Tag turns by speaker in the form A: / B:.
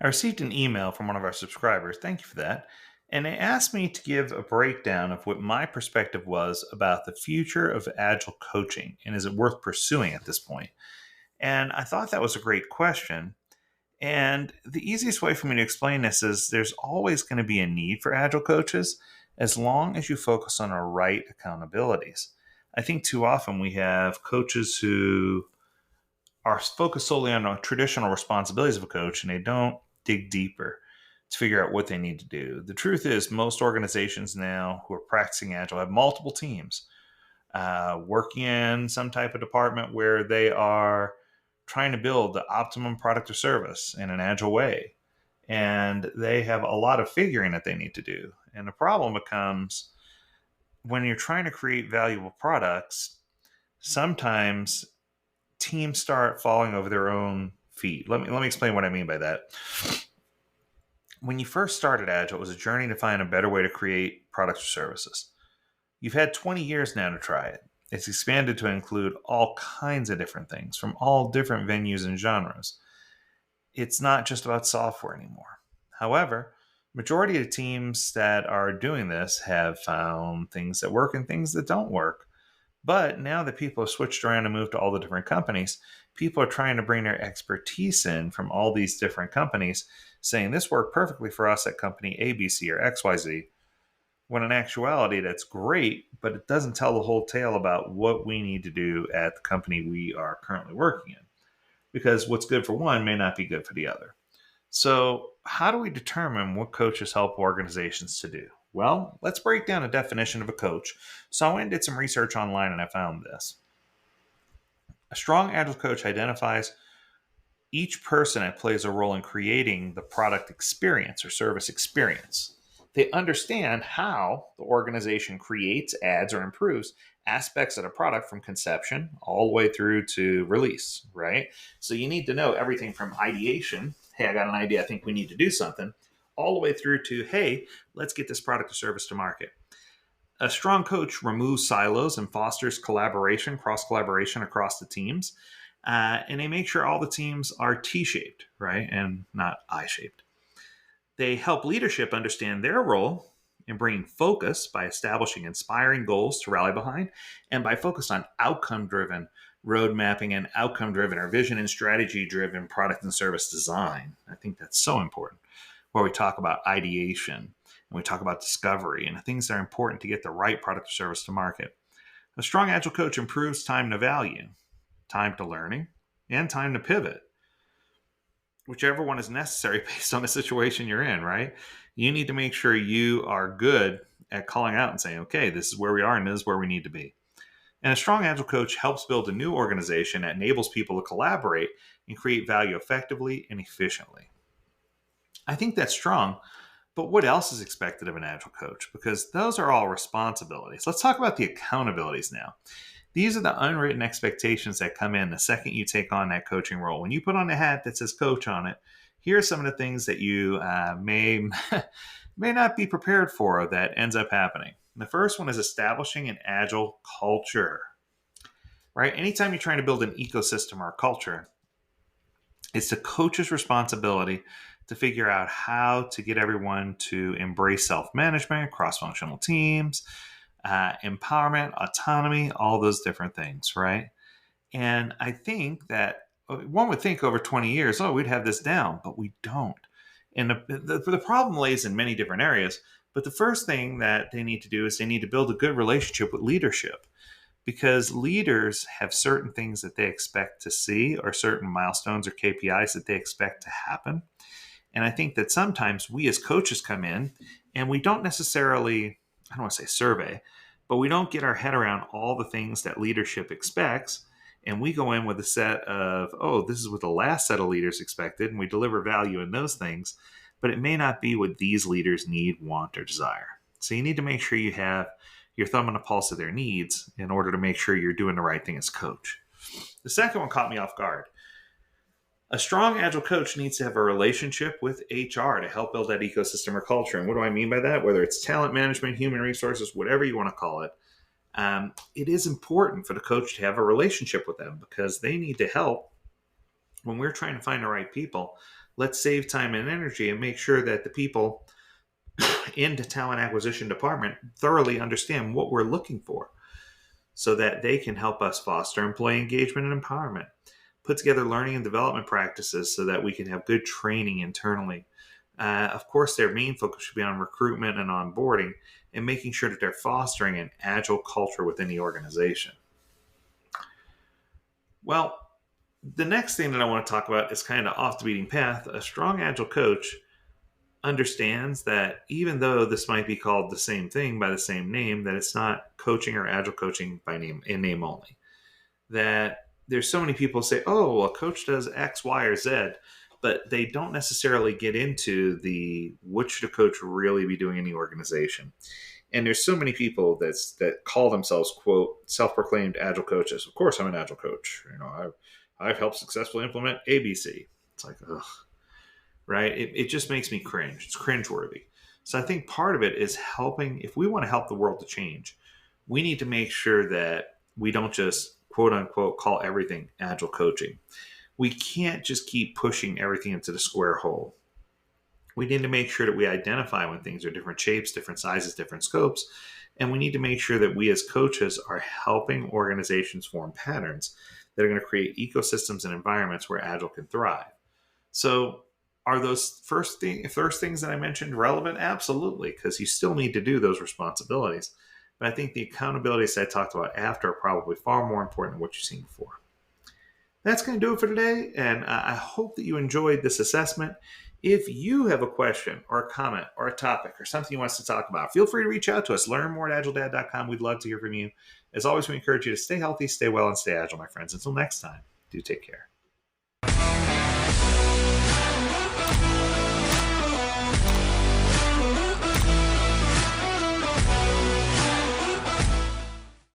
A: I received an email from one of our subscribers. Thank you for that. And they asked me to give a breakdown of what my perspective was about the future of agile coaching and is it worth pursuing at this point? And I thought that was a great question. And the easiest way for me to explain this is there's always going to be a need for agile coaches as long as you focus on the right accountabilities. I think too often we have coaches who are focused solely on the traditional responsibilities of a coach and they don't dig deeper to figure out what they need to do. The truth is, most organizations now who are practicing Agile have multiple teams working in some type of department where they are trying to build the optimum product or service in an Agile way. And they have a lot of figuring that they need to do. And the problem becomes when you're trying to create valuable products, sometimes teams start falling over their own feet. Let me explain what I mean by that. When you first started Agile, it was a journey to find a better way to create products or services. You've had 20 years now to try it. It's expanded to include all kinds of different things from all different venues and genres. It's not just about software anymore. However, majority of teams that are doing this have found things that work and things that don't work. But now that people have switched around and moved to all the different companies, people are trying to bring their expertise in from all these different companies, saying this worked perfectly for us at company ABC or XYZ. When in actuality, that's great, but it doesn't tell the whole tale about what we need to do at the company we are currently working in. Because what's good for one may not be good for the other. So, how do we determine what coaches help organizations to do? Well, let's break down a definition of a coach. So, I went and did some research online and I found this. A strong agile coach identifies each person that plays a role in creating the product experience or service experience. They understand how the organization creates, adds, or improves aspects of the product from conception all the way through to release, right? So you need to know everything from ideation, hey, I got an idea, I think we need to do something, all the way through to, hey, let's get this product or service to market. A strong coach removes silos and fosters collaboration, cross collaboration across the teams. And they make sure all the teams are T shaped, right? And not I shaped. They help leadership understand their role in bringing focus by establishing inspiring goals to rally behind and by focus on outcome driven road mapping and outcome driven or vision and strategy driven product and service design. I think that's so important where we talk about ideation and we talk about discovery and the things that are important to get the right product or service to market. A strong agile coach improves time to value, time to learning, and time to pivot, whichever one is necessary based on the situation you're in, right? You need to make sure you are good at calling out and saying, okay, this is where we are and this is where we need to be. And a strong agile coach helps build a new organization that enables people to collaborate and create value effectively and efficiently. I think that's strong, but what else is expected of an agile coach? Because those are all responsibilities. Let's talk about the accountabilities now. These are the unwritten expectations that come in the second you take on that coaching role. When you put on a hat that says coach on it, here are some of the things that you may may not be prepared for that ends up happening. The first one is establishing an agile culture, right? Anytime you're trying to build an ecosystem or a culture, it's the coach's responsibility to figure out how to get everyone to embrace self-management, cross-functional teams, empowerment, autonomy, all those different things, right? And I think that one would think over 20 years, oh, we'd have this down, but we don't. And the problem lays in many different areas. But the first thing that they need to do is they need to build a good relationship with leadership because leaders have certain things that they expect to see or certain milestones or KPIs that they expect to happen. And I think that sometimes we as coaches come in and we don't necessarily, I don't want to say survey, but we don't get our head around all the things that leadership expects. And we go in with a set of, oh, this is what the last set of leaders expected, and we deliver value in those things, but it may not be what these leaders need, want, or desire. So you need to make sure you have your thumb on the pulse of their needs in order to make sure you're doing the right thing as coach. The second one caught me off guard. A strong agile coach needs to have a relationship with HR to help build that ecosystem or culture. And what do I mean by that? Whether it's talent management, human resources, whatever you want to call it, it is important for the coach to have a relationship with them because they need to help when we're trying to find the right people, let's save time and energy and make sure that the people in the talent acquisition department thoroughly understand what we're looking for so that they can help us foster employee engagement and empowerment. Put together learning and development practices so that we can have good training internally. Of course, their main focus should be on recruitment and onboarding and making sure that they're fostering an agile culture within the organization. Well, the next thing that I want to talk about is kind of off the beaten path. A strong agile coach understands that even though this might be called the same thing by the same name, that it's not coaching or agile coaching by name in name only. That there's so many people say, oh, well, a coach does X, Y, or Z, but they don't necessarily get into the what should a coach really be doing in the organization. And there's so many people that call themselves, quote, self-proclaimed agile coaches. Of course, I'm an agile coach. I've helped successfully implement ABC. It's like, ugh, right? It just makes me cringe. It's cringeworthy. So I think part of it is helping. If we want to help the world to change, we need to make sure that we don't just, quote unquote, call everything agile coaching. We can't just keep pushing everything into the square hole. We need to make sure that we identify when things are different shapes, different sizes, different scopes. And we need to make sure that we as coaches are helping organizations form patterns that are going to create ecosystems and environments where Agile can thrive. So are those first things that I mentioned relevant? Absolutely, because you still need to do those responsibilities. But I think the accountabilities that I talked about after are probably far more important than what you've seen before. That's going to do it for today, and I hope that you enjoyed this assessment. If you have a question or a comment or a topic or something you want us to talk about, feel free to reach out to us. Learn more at AgileDad.com. We'd love to hear from you. As always, we encourage you to stay healthy, stay well, and stay agile, my friends. Until next time, do take care.